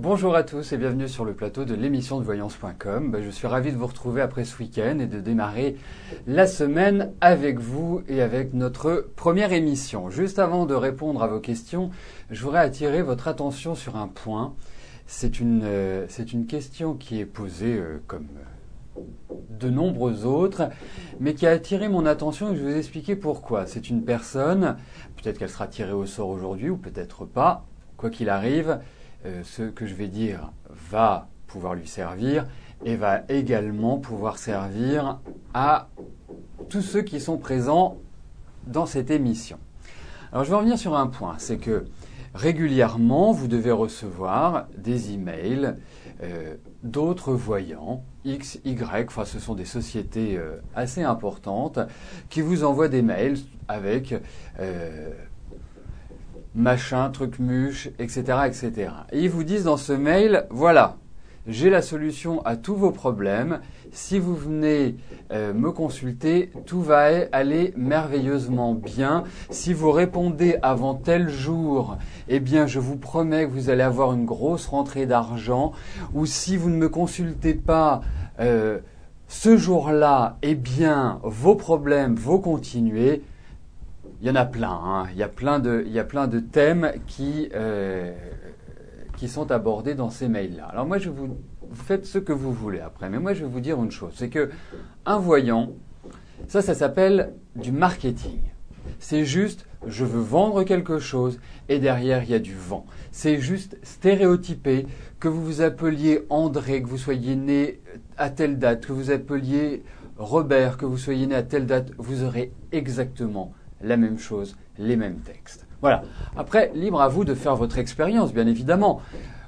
Bonjour à tous et bienvenue sur le plateau de l'émission de voyance.com. Je suis ravi de vous retrouver après ce week-end et de démarrer la semaine avec vous et avec notre première émission. Juste avant de répondre à vos questions, je voudrais attirer votre attention sur un point. C'est une question qui est posée comme de nombreux autres, mais qui a attiré mon attention et je vais vous expliquer pourquoi. C'est une personne, peut-être qu'elle sera tirée au sort aujourd'hui ou peut-être pas, quoi qu'il arrive, ce que je vais dire va pouvoir lui servir et va également pouvoir servir à tous ceux qui sont présents dans cette émission. Alors je vais revenir sur un point, c'est que régulièrement vous devez recevoir des emails d'autres voyants, X, Y, enfin ce sont des sociétés assez importantes qui vous envoient des mails avec machin, truc muche, etc., etc. Et ils vous disent dans ce mail, voilà, j'ai la solution à tous vos problèmes. Si vous venez me consulter, tout va aller merveilleusement bien. Si vous répondez avant tel jour, eh bien, je vous promets que vous allez avoir une grosse rentrée d'argent. Ou si vous ne me consultez pas ce jour-là, eh bien, vos problèmes vont continuer. Il y en a plein, hein. Il y a plein de thèmes qui sont abordés dans ces mails-là. Alors moi, vous faites ce que vous voulez après, mais moi je vais vous dire une chose, c'est que un voyant, ça s'appelle du marketing. C'est juste, je veux vendre quelque chose et derrière il y a du vent. C'est juste stéréotypé, que vous vous appeliez André, que vous soyez né à telle date, que vous appeliez Robert, que vous soyez né à telle date, vous aurez exactement la même chose, les mêmes textes. Voilà. Après, libre à vous de faire votre expérience, bien évidemment.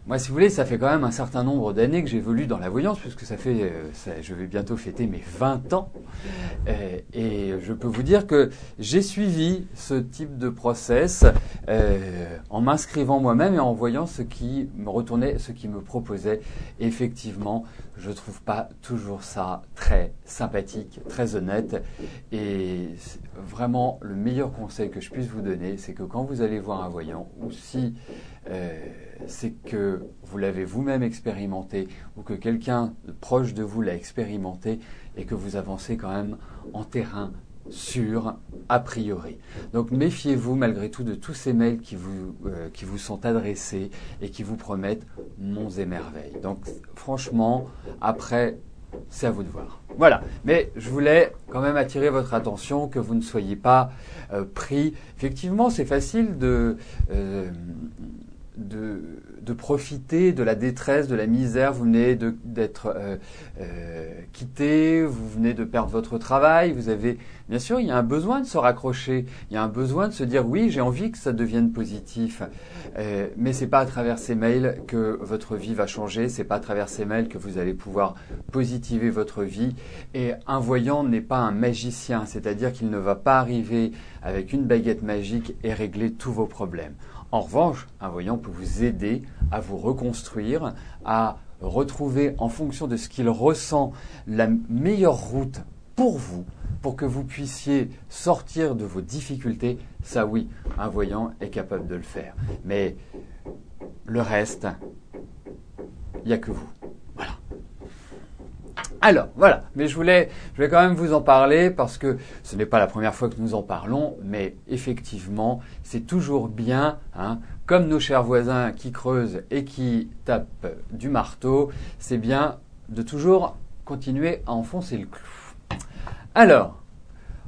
Moi, si vous voulez, ça fait quand même un certain nombre d'années que j'évolue dans la voyance, puisque je vais bientôt fêter mes 20 ans. Et je peux vous dire que j'ai suivi ce type de process en m'inscrivant moi-même et en voyant ce qui me retournait, ce qui me proposait. Et effectivement, je trouve pas toujours ça très sympathique, très honnête. Et vraiment, le meilleur conseil que je puisse vous donner, c'est que quand vous allez voir un voyant, ou si c'est que vous l'avez vous-même expérimenté ou que quelqu'un proche de vous l'a expérimenté et que vous avancez quand même en terrain sûr a priori. Donc méfiez-vous malgré tout de tous ces mails qui vous sont adressés et qui vous promettent monts et merveilles. Donc franchement, après, c'est à vous de voir. Voilà, mais je voulais quand même attirer votre attention, que vous ne soyez pas pris. Effectivement, c'est facile de profiter de la détresse, de la misère. Vous venez d'être quitté, vous venez de perdre votre travail. Vous avez, bien sûr, il y a un besoin de se raccrocher. Il y a un besoin de se dire oui, j'ai envie que ça devienne positif. Mais c'est pas à travers ces mails que votre vie va changer. C'est pas à travers ces mails que vous allez pouvoir positiver votre vie. Et un voyant n'est pas un magicien, c'est-à-dire qu'il ne va pas arriver avec une baguette magique et régler tous vos problèmes. En revanche, un voyant peut vous aider à vous reconstruire, à retrouver en fonction de ce qu'il ressent la meilleure route pour vous, pour que vous puissiez sortir de vos difficultés. Ça oui, un voyant est capable de le faire. Mais le reste, il n'y a que vous. Voilà. Alors, voilà, mais je vais quand même vous en parler parce que ce n'est pas la première fois que nous en parlons, mais effectivement, c'est toujours bien, hein, comme nos chers voisins qui creusent et qui tapent du marteau, c'est bien de toujours continuer à enfoncer le clou. Alors,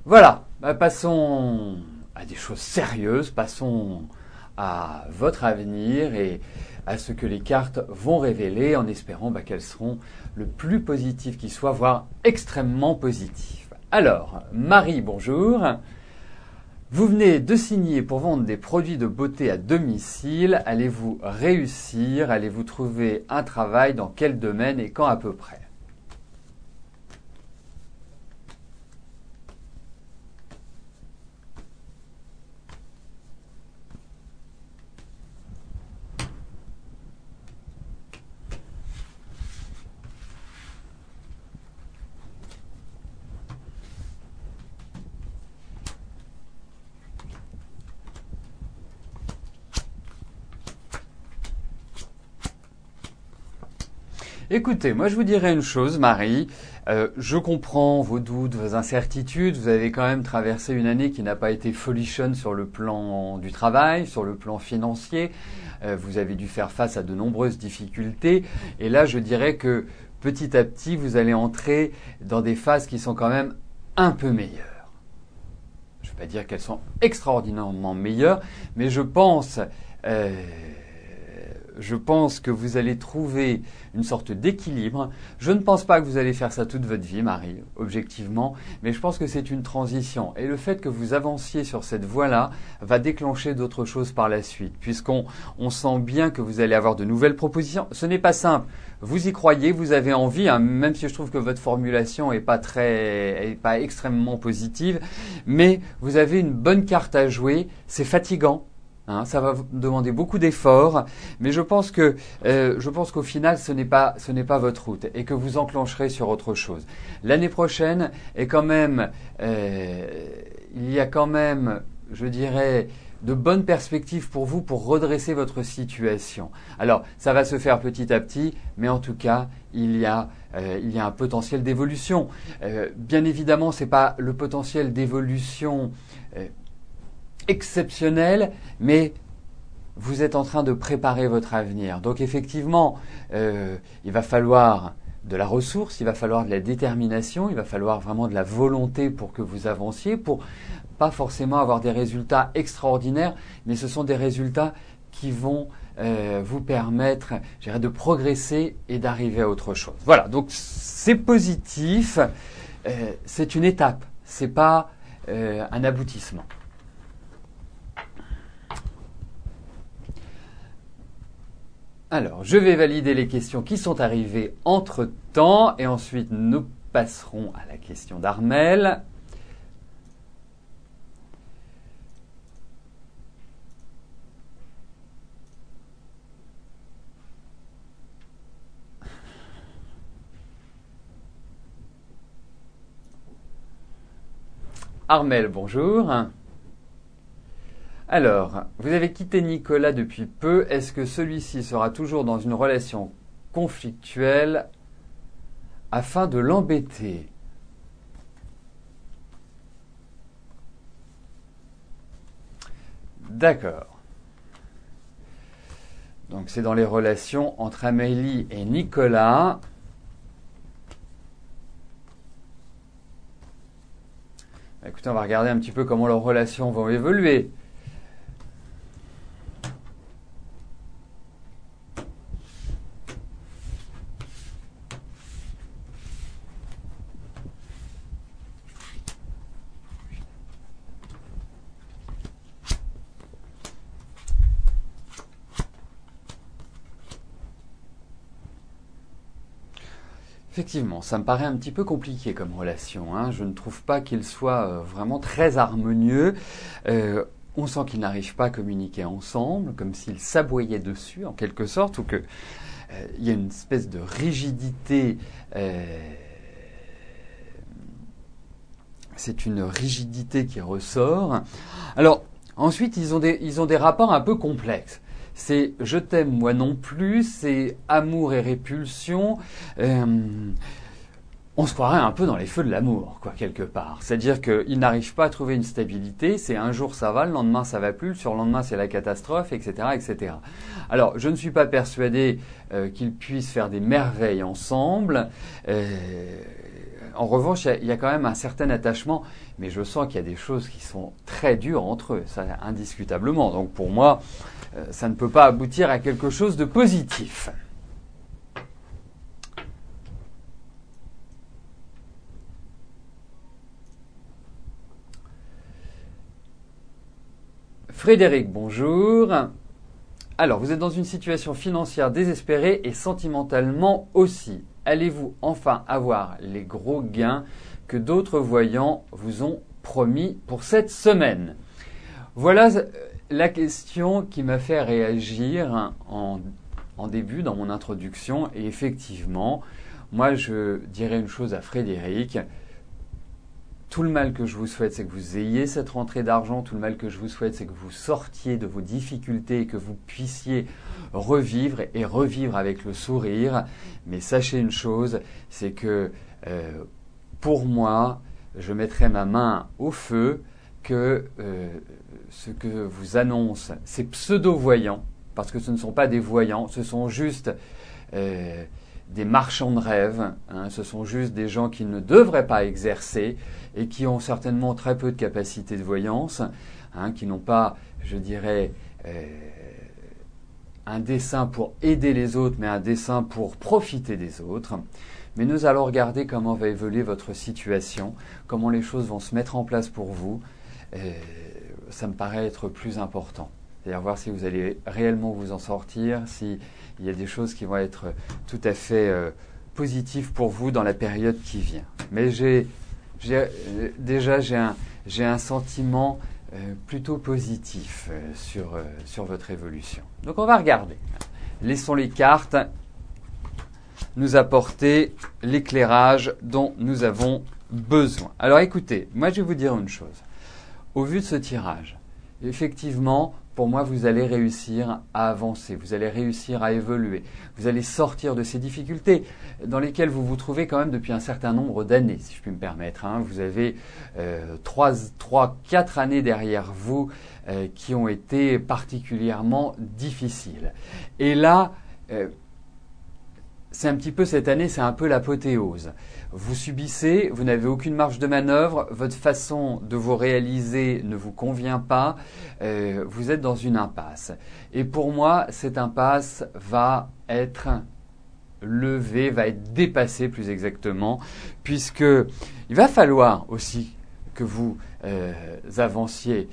voilà, passons à des choses sérieuses, passons à votre avenir et à ce que les cartes vont révéler en espérant qu'elles seront le plus positives qui soit, voire extrêmement positives. Alors, Marie, bonjour. Vous venez de signer pour vendre des produits de beauté à domicile. Allez-vous réussir? Allez-vous trouver un travail? Dans quel domaine et quand à peu près? Écoutez, moi je vous dirais une chose, Marie. Je comprends vos doutes, vos incertitudes. Vous avez quand même traversé une année qui n'a pas été folichonne sur le plan du travail, sur le plan financier. Vous avez dû faire face à de nombreuses difficultés. Et là, je dirais que petit à petit, vous allez entrer dans des phases qui sont quand même un peu meilleures. Je ne vais pas dire qu'elles sont extraordinairement meilleures, mais je pense que vous allez trouver une sorte d'équilibre. Je ne pense pas que vous allez faire ça toute votre vie, Marie, objectivement, mais je pense que c'est une transition. Et le fait que vous avanciez sur cette voie-là va déclencher d'autres choses par la suite, puisqu'on sent bien que vous allez avoir de nouvelles propositions. Ce n'est pas simple. Vous y croyez, vous avez envie, hein, même si je trouve que votre formulation est pas extrêmement positive, mais vous avez une bonne carte à jouer. C'est fatigant. Hein, ça va vous demander beaucoup d'efforts, mais je pense qu'au final, ce n'est pas votre route et que vous enclencherez sur autre chose. L'année prochaine est quand même, il y a quand même, je dirais, de bonnes perspectives pour vous pour redresser votre situation. Alors, ça va se faire petit à petit, mais en tout cas, il y a un potentiel d'évolution. Bien évidemment, c'est pas le potentiel d'évolution exceptionnel, mais vous êtes en train de préparer votre avenir. Donc effectivement, il va falloir de la ressource, il va falloir de la détermination, il va falloir vraiment de la volonté pour que vous avanciez, pour pas forcément avoir des résultats extraordinaires, mais ce sont des résultats qui vont vous permettre, je dirais, de progresser et d'arriver à autre chose. Voilà, donc c'est positif, c'est une étape, c'est pas un aboutissement. Alors, je vais valider les questions qui sont arrivées entre-temps et ensuite nous passerons à la question d'Armel. Armel, bonjour. Alors, vous avez quitté Nicolas depuis peu. Est-ce que celui-ci sera toujours dans une relation conflictuelle afin de l'embêter? D'accord. Donc c'est dans les relations entre Amélie et Nicolas. Écoutez, on va regarder un petit peu comment leurs relations vont évoluer. Effectivement, ça me paraît un petit peu compliqué comme relation, hein. Je ne trouve pas qu'il soit vraiment très harmonieux. On sent qu'ils n'arrivent pas à communiquer ensemble, comme s'ils s'aboyaient dessus en quelque sorte, ou que il y a une espèce de rigidité. C'est une rigidité qui ressort. Alors ensuite, ils ont des rapports un peu complexes. C'est je t'aime, moi non plus, c'est amour et répulsion. On se croirait un peu dans les feux de l'amour, quoi, quelque part. C'est-à-dire qu'ils n'arrivent pas à trouver une stabilité, c'est un jour ça va, le lendemain ça va plus, le surlendemain c'est la catastrophe, etc., etc. Alors, je ne suis pas persuadé qu'ils puissent faire des merveilles ensemble. En revanche, il y a quand même un certain attachement, mais je sens qu'il y a des choses qui sont très dures entre eux, ça indiscutablement. Donc pour moi, ça ne peut pas aboutir à quelque chose de positif. Frédéric, bonjour. Alors, vous êtes dans une situation financière désespérée et sentimentalement aussi. Allez-vous enfin avoir les gros gains que d'autres voyants vous ont promis pour cette semaine? Voilà la question qui m'a fait réagir en début, dans mon introduction. Et effectivement, moi je dirais une chose à Frédéric. Tout le mal que je vous souhaite, c'est que vous ayez cette rentrée d'argent. Tout le mal que je vous souhaite, c'est que vous sortiez de vos difficultés et que vous puissiez revivre et revivre avec le sourire. Mais sachez une chose, c'est que pour moi, je mettrai ma main au feu que ce que vous annoncent ces pseudo-voyants, parce que ce ne sont pas des voyants, ce sont juste des marchands de rêves, hein, ce sont juste des gens qui ne devraient pas exercer et qui ont certainement très peu de capacité de voyance, hein, qui n'ont pas, je dirais, un dessein pour aider les autres, mais un dessein pour profiter des autres. Mais nous allons regarder comment va évoluer votre situation, comment les choses vont se mettre en place pour vous. Ça me paraît être plus important. C'est-à-dire voir si vous allez réellement vous en sortir, s'il y a des choses qui vont être tout à fait positives pour vous dans la période qui vient. Mais déjà j'ai un sentiment plutôt positif sur votre évolution. Donc on va regarder. Laissons les cartes nous apporter l'éclairage dont nous avons besoin. Alors écoutez, moi je vais vous dire une chose. Au vu de ce tirage, effectivement, pour moi, vous allez réussir à avancer, vous allez réussir à évoluer, vous allez sortir de ces difficultés dans lesquelles vous vous trouvez quand même depuis un certain nombre d'années, si je puis me permettre. Hein. Vous avez 4 années derrière vous qui ont été particulièrement difficiles. Et là, c'est un petit peu cette année, c'est un peu l'apothéose. Vous subissez, vous n'avez aucune marge de manœuvre, votre façon de vous réaliser ne vous convient pas, vous êtes dans une impasse. Et pour moi, cette impasse va être levée, va être dépassée plus exactement, puisque il va falloir aussi que vous avanciez.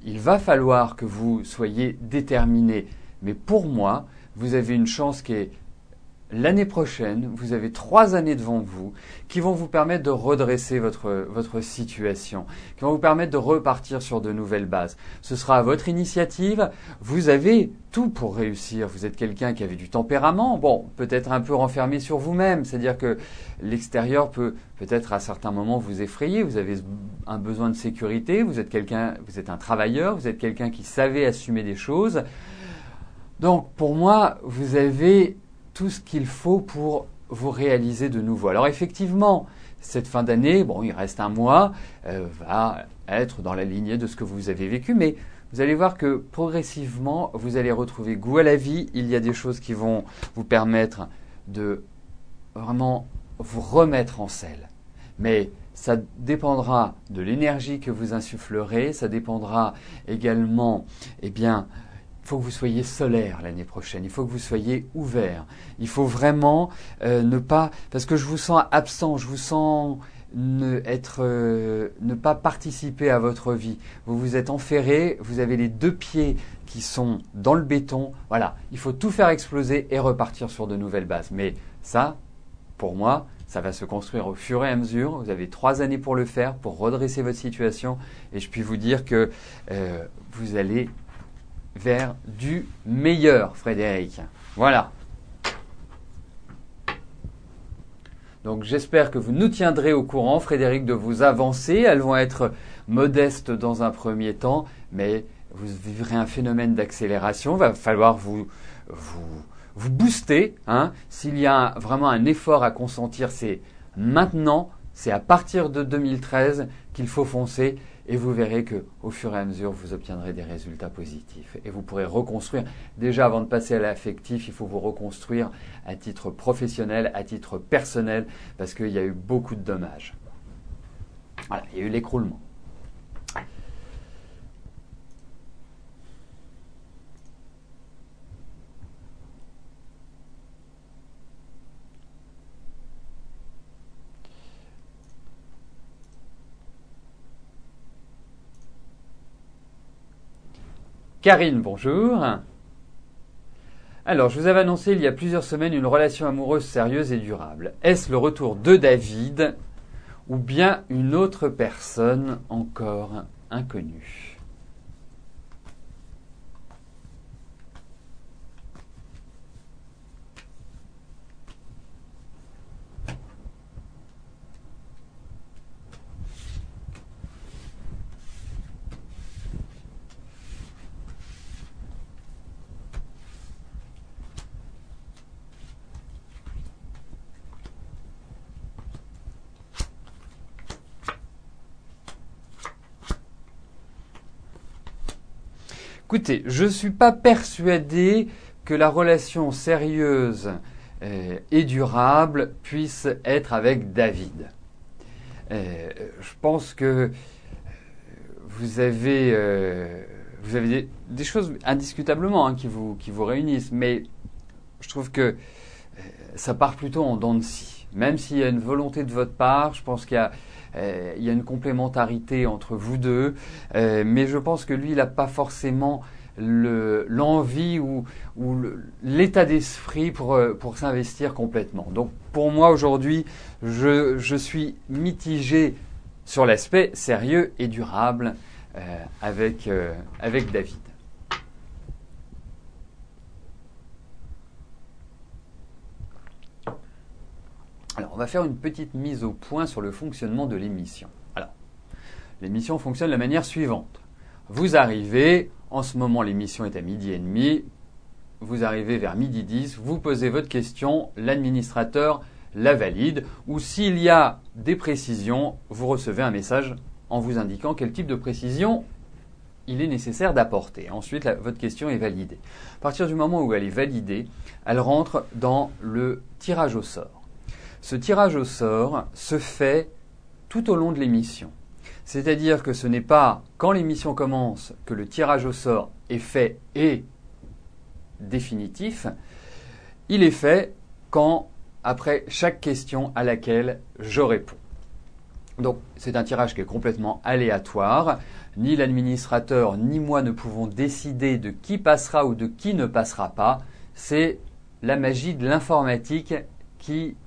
Il va falloir que vous soyez déterminé. Mais pour moi, vous avez une chance qui est l'année prochaine, vous avez 3 années devant vous qui vont vous permettre de redresser votre situation, qui vont vous permettre de repartir sur de nouvelles bases. Ce sera à votre initiative. Vous avez tout pour réussir. Vous êtes quelqu'un qui avait du tempérament. Bon, peut-être un peu renfermé sur vous-même. C'est-à-dire que l'extérieur peut peut-être à certains moments vous effrayer. Vous avez un besoin de sécurité. Vous êtes un travailleur. Vous êtes quelqu'un qui savait assumer des choses. Donc, pour moi, vous avez tout ce qu'il faut pour vous réaliser de nouveau. Alors, effectivement, cette fin d'année, bon, il reste un mois, va être dans la lignée de ce que vous avez vécu, mais vous allez voir que progressivement, vous allez retrouver goût à la vie. Il y a des choses qui vont vous permettre de vraiment vous remettre en selle. Mais ça dépendra de l'énergie que vous insufflerez, ça dépendra également, eh bien, il faut que vous soyez solaire l'année prochaine, il faut que vous soyez ouvert. Il faut vraiment ne pas... Parce que je vous sens absent, je vous sens ne pas participer à votre vie. Vous vous êtes enferré, vous avez les 2 pieds qui sont dans le béton. Voilà, il faut tout faire exploser et repartir sur de nouvelles bases. Mais ça, pour moi, ça va se construire au fur et à mesure. Vous avez 3 années pour le faire, pour redresser votre situation. Et je puis vous dire que vous allez vers du meilleur, Frédéric. Voilà. Donc j'espère que vous nous tiendrez au courant, Frédéric, de vos avancées. Elles vont être modestes dans un premier temps, mais vous vivrez un phénomène d'accélération. Il va falloir vous booster. Hein. S'il y a vraiment un effort à consentir, c'est maintenant, c'est à partir de 2013 qu'il faut foncer. Et vous verrez qu'au fur et à mesure, vous obtiendrez des résultats positifs. Et vous pourrez reconstruire. Déjà, avant de passer à l'affectif, il faut vous reconstruire à titre professionnel, à titre personnel, parce qu'il y a eu beaucoup de dommages. Voilà, il y a eu l'écroulement. Karine, bonjour. Alors, je vous avais annoncé il y a plusieurs semaines une relation amoureuse sérieuse et durable. Est-ce le retour de David ou bien une autre personne encore inconnue ? Écoutez, je ne suis pas persuadé que la relation sérieuse et durable puisse être avec David. Je pense que vous avez des choses indiscutablement hein, qui vous réunissent, mais je trouve que ça part plutôt en dents de scie. Même s'il y a une volonté de votre part, je pense qu'il y a une complémentarité entre vous deux, mais je pense que lui, il n'a pas forcément l'envie ou l'état d'esprit pour s'investir complètement. Donc pour moi aujourd'hui, je suis mitigé sur l'aspect sérieux et durable avec David. Alors, on va faire une petite mise au point sur le fonctionnement de l'émission. Alors, l'émission fonctionne de la manière suivante. Vous arrivez, en ce moment l'émission est à 12h30, vous arrivez vers 12h10, vous posez votre question, l'administrateur la valide, ou s'il y a des précisions, vous recevez un message en vous indiquant quel type de précision il est nécessaire d'apporter. Ensuite, votre question est validée. À partir du moment où elle est validée, elle rentre dans le tirage au sort. Ce tirage au sort se fait tout au long de l'émission. C'est-à-dire que ce n'est pas quand l'émission commence que le tirage au sort est fait et définitif. Il est fait après chaque question à laquelle je réponds. Donc c'est un tirage qui est complètement aléatoire. Ni l'administrateur ni moi ne pouvons décider de qui passera ou de qui ne passera pas. C'est la magie de l'informatique qui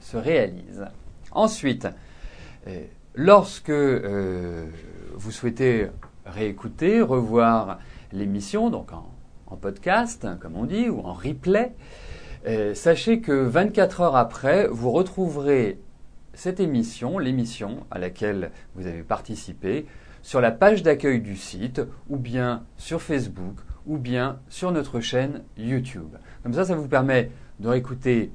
se réalise. Ensuite, lorsque vous souhaitez réécouter, revoir l'émission, donc en podcast, comme on dit, ou en replay, sachez que 24 heures après, vous retrouverez cette émission, l'émission à laquelle vous avez participé, sur la page d'accueil du site, ou bien sur Facebook, ou bien sur notre chaîne YouTube. Comme ça vous permet de réécouter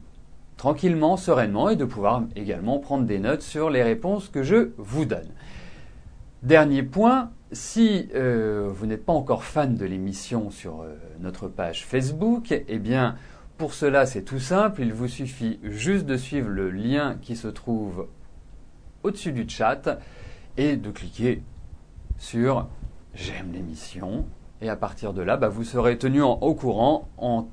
tranquillement, sereinement et de pouvoir également prendre des notes sur les réponses que je vous donne. Dernier point, si vous n'êtes pas encore fan de l'émission sur notre page Facebook, eh bien pour cela c'est tout simple, il vous suffit juste de suivre le lien qui se trouve au-dessus du chat et de cliquer sur « J'aime l'émission » et à partir de là, vous serez tenu au courant en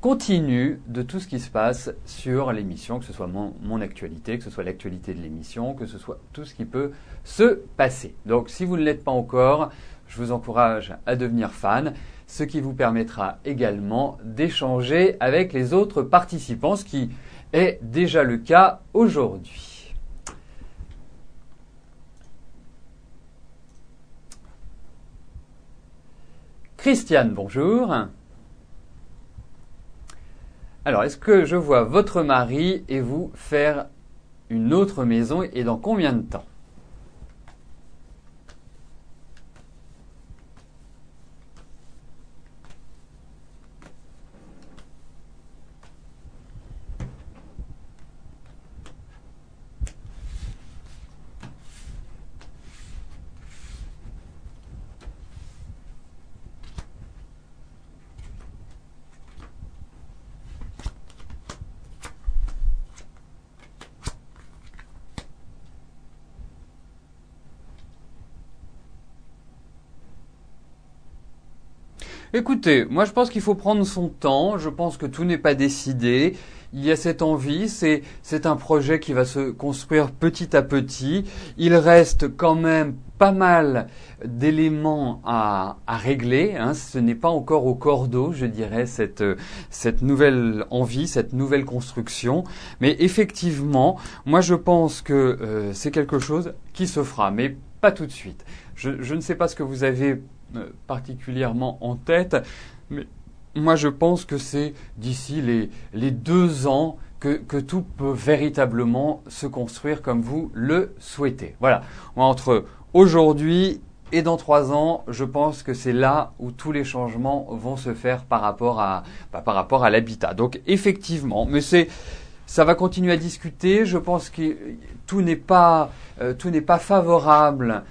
continu de tout ce qui se passe sur l'émission, que ce soit mon actualité, que ce soit l'actualité de l'émission, que ce soit tout ce qui peut se passer. Donc si vous ne l'êtes pas encore, je vous encourage à devenir fan, ce qui vous permettra également d'échanger avec les autres participants, ce qui est déjà le cas aujourd'hui. Christiane, bonjour. Alors, est-ce que je vois votre mari et vous faire une autre maison et dans combien de temps ? Écoutez, moi je pense qu'il faut prendre son temps, je pense que tout n'est pas décidé, il y a cette envie, c'est un projet qui va se construire petit à petit, il reste quand même pas mal d'éléments à régler, hein. Ce n'est pas encore au cordeau, je dirais, cette nouvelle envie, cette nouvelle construction, mais effectivement, moi je pense que c'est quelque chose qui se fera, mais pas tout de suite. Je ne sais pas ce que vous avez particulièrement en tête, mais moi je pense que c'est d'ici les 2 ans que tout peut véritablement se construire comme vous le souhaitez. Voilà, moi, entre aujourd'hui et dans 3 ans, je pense que c'est là où tous les changements vont se faire par rapport à l'habitat. Donc effectivement, mais ça va continuer à discuter. Je pense que tout n'est pas favorable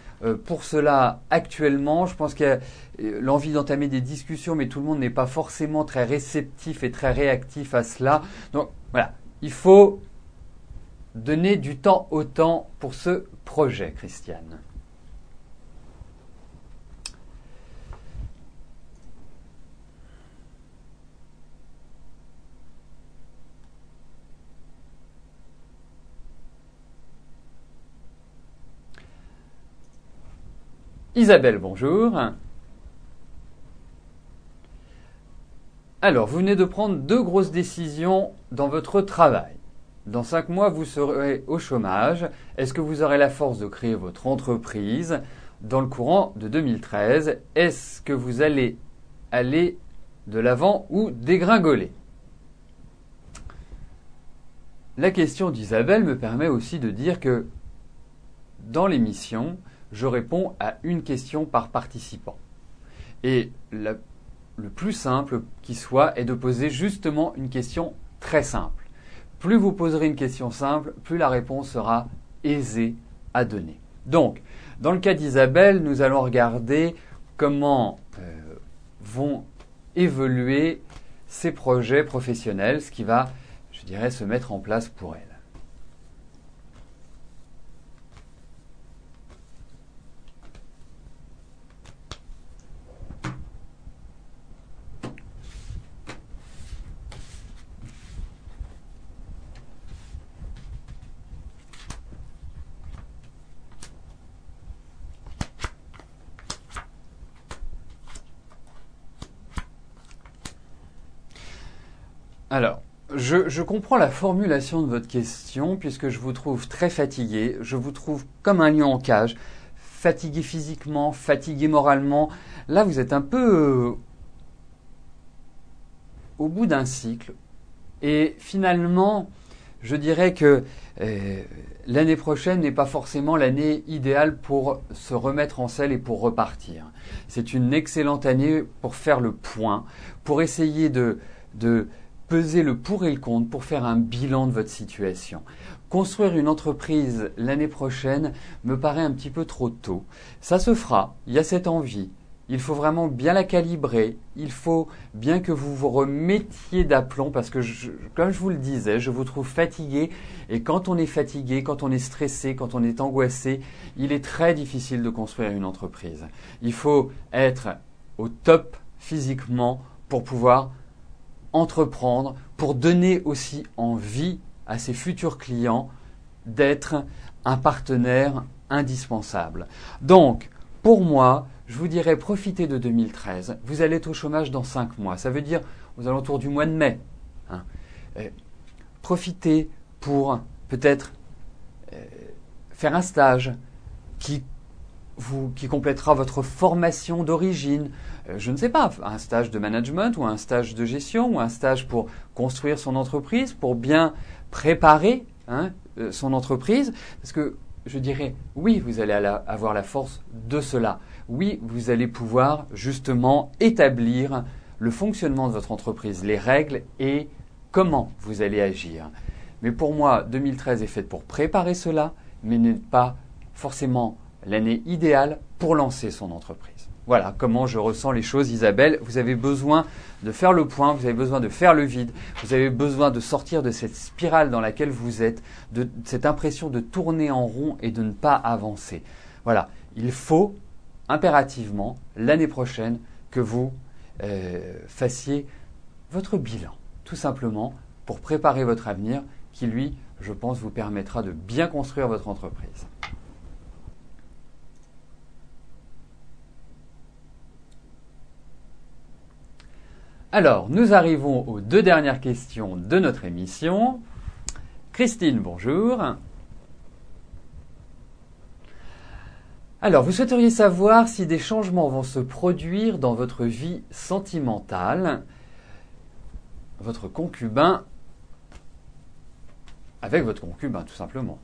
pour cela actuellement. Je pense qu'il y a l'envie d'entamer des discussions, mais tout le monde n'est pas forcément très réceptif et très réactif à cela. Donc voilà, il faut donner du temps au temps pour ce projet, Christiane. Isabelle, bonjour. Alors, vous venez de prendre 2 grosses décisions dans votre travail. Dans 5 mois, vous serez au chômage. Est-ce que vous aurez la force de créer votre entreprise dans le courant de 2013? Est-ce que vous allez aller de l'avant ou dégringoler? La question d'Isabelle me permet aussi de dire que dans l'émission, je réponds à une question par participant. Et le plus simple qui soit est de poser justement une question très simple. Plus vous poserez une question simple, plus la réponse sera aisée à donner. Donc, dans le cas d'Isabelle, nous allons regarder comment vont évoluer ses projets professionnels, ce qui va, je dirais, se mettre en place pour elle. Alors, je comprends la formulation de votre question puisque je vous trouve très fatigué, je vous trouve comme un lion en cage, fatigué physiquement, fatigué moralement. Là, vous êtes un peu au bout d'un cycle et finalement, je dirais que l'année prochaine n'est pas forcément l'année idéale pour se remettre en selle et pour repartir. C'est une excellente année pour faire le point, pour essayer de peser le pour et le contre pour faire un bilan de votre situation. Construire une entreprise l'année prochaine me paraît un petit peu trop tôt. Ça se fera, il y a cette envie. Il faut vraiment bien la calibrer. Il faut bien que vous vous remettiez d'aplomb parce que, comme je vous le disais, je vous trouve fatigué. Et quand on est fatigué, quand on est stressé, quand on est angoissé, il est très difficile de construire une entreprise. Il faut être au top physiquement pour pouvoir entreprendre, pour donner aussi envie à ses futurs clients d'être un partenaire indispensable. Donc, pour moi, je vous dirais profitez de 2013. Vous allez être au chômage dans 5 mois. Ça veut dire aux alentours du mois de mai. Profitez pour peut-être faire un stage qui complétera votre formation d'origine. Je ne sais pas, un stage de management ou un stage de gestion ou un stage pour construire son entreprise, pour bien préparer son entreprise. Parce que je dirais, oui, vous allez avoir la force de cela. Oui, vous allez pouvoir justement établir le fonctionnement de votre entreprise, les règles et comment vous allez agir. Mais pour moi, 2013 est faite pour préparer cela, mais n'est pas forcément l'année idéale pour lancer son entreprise. Voilà comment je ressens les choses, Isabelle. Vous avez besoin de faire le point, vous avez besoin de faire le vide, vous avez besoin de sortir de cette spirale dans laquelle vous êtes, de cette impression de tourner en rond et de ne pas avancer. Voilà, il faut impérativement l'année prochaine que vous fassiez votre bilan, tout simplement pour préparer votre avenir qui, lui, je pense, vous permettra de bien construire votre entreprise. Alors, nous arrivons aux 2 dernières questions de notre émission. Christine, bonjour. Alors, vous souhaiteriez savoir si des changements vont se produire dans votre vie sentimentale, votre concubin, avec votre concubin, tout simplement.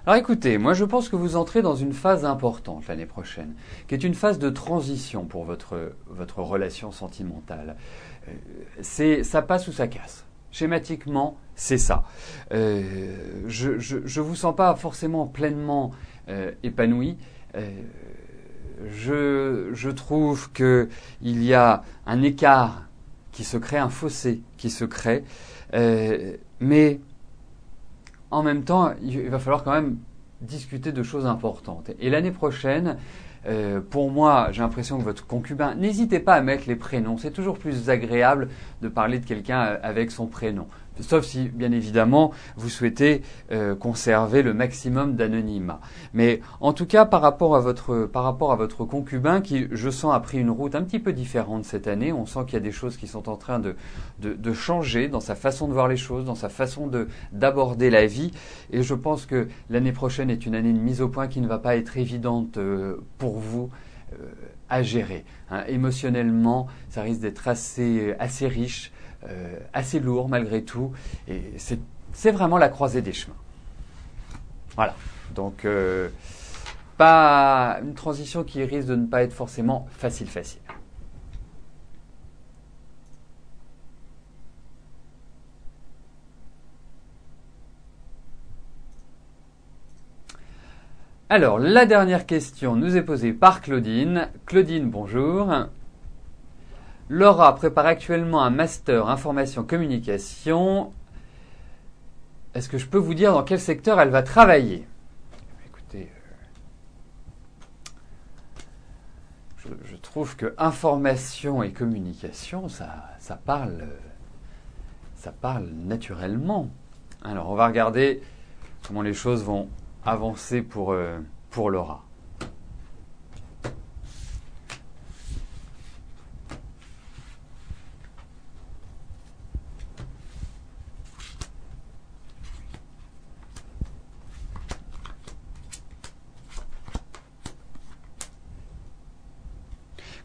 Alors écoutez, moi je pense que vous entrez dans une phase importante l'année prochaine, qui est une phase de transition pour votre relation sentimentale. Ça passe ou ça casse. Schématiquement, c'est ça. Je vous sens pas forcément pleinement épanoui. Je trouve qu'il y a un écart qui se crée, un fossé qui se crée, mais en même temps, il va falloir quand même discuter de choses importantes. Et l'année prochaine, pour moi, j'ai l'impression que votre concubin, n'hésitez pas à mettre les prénoms. C'est toujours plus agréable de parler de quelqu'un avec son prénom. Sauf si, bien évidemment, vous souhaitez conserver le maximum d'anonymat. Mais en tout cas, par rapport à votre concubin, qui, je sens, a pris une route un petit peu différente cette année, on sent qu'il y a des choses qui sont en train de changer dans sa façon de voir les choses, dans sa façon d'aborder la vie. Et je pense que l'année prochaine est une année de mise au point qui ne va pas être évidente pour vous à gérer. Hein. Émotionnellement, ça risque d'être assez riche. Assez lourd malgré tout, et c'est vraiment la croisée des chemins. Voilà, donc pas une transition qui risque de ne pas être forcément facile. Alors, la dernière question nous est posée par Claudine. Claudine, bonjour. Laura prépare actuellement un master information communication. Est-ce que je peux vous dire dans quel secteur elle va travailler? Écoutez, je trouve que information et communication, ça parle naturellement. Alors, on va regarder comment les choses vont avancer pour Laura.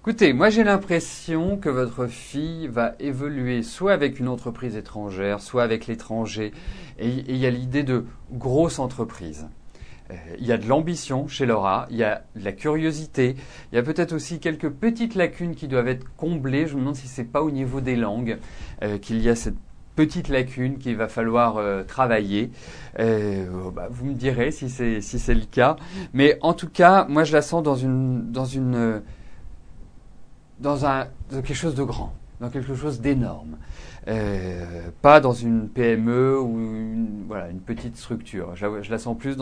Écoutez, moi j'ai l'impression que votre fille va évoluer soit avec une entreprise étrangère, soit avec l'étranger. Et il y a l'idée de grosse entreprise. Il y a de l'ambition chez Laura, il y a de la curiosité, il y a peut-être aussi quelques petites lacunes qui doivent être comblées. Je me demande si c'est pas au niveau des langues qu'il y a cette petite lacune qu'il va falloir travailler. Vous me direz si c'est le cas. Mais en tout cas, moi je la sens dans quelque chose de grand, dans quelque chose d'énorme. Pas dans une PME ou une petite structure. Je la sens plus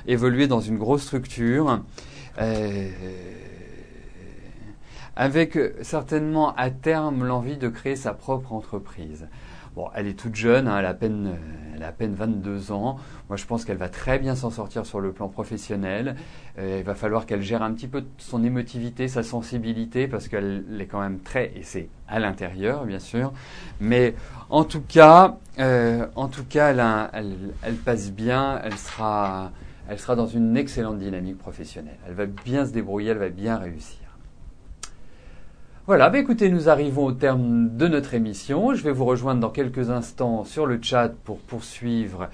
évoluer dans une grosse structure, avec certainement à terme l'envie de créer sa propre entreprise. Bon, elle est toute jeune, hein, elle a à peine 22 ans. Moi, je pense qu'elle va très bien s'en sortir sur le plan professionnel. Il va falloir qu'elle gère un petit peu son émotivité, sa sensibilité, parce qu'elle est quand même et c'est à l'intérieur, bien sûr. Mais en tout cas, elle passe bien. Elle sera dans une excellente dynamique professionnelle. Elle va bien se débrouiller, elle va bien réussir. Voilà, écoutez, nous arrivons au terme de notre émission. Je vais vous rejoindre dans quelques instants sur le chat pour poursuivre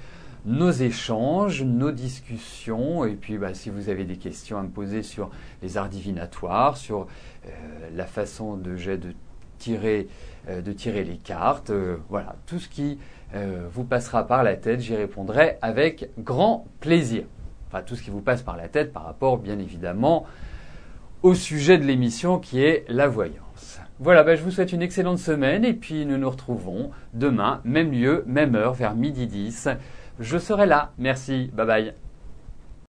nos échanges, nos discussions. Et puis, si vous avez des questions à me poser sur les arts divinatoires, sur la façon de tirer les cartes, voilà, tout ce qui vous passera par la tête, j'y répondrai avec grand plaisir. Enfin, tout ce qui vous passe par la tête par rapport, bien évidemment, au sujet de l'émission qui est la voyance. Voilà, je vous souhaite une excellente semaine et puis nous nous retrouvons demain, même lieu, même heure, vers 12h10. Je serai là. Merci, bye bye.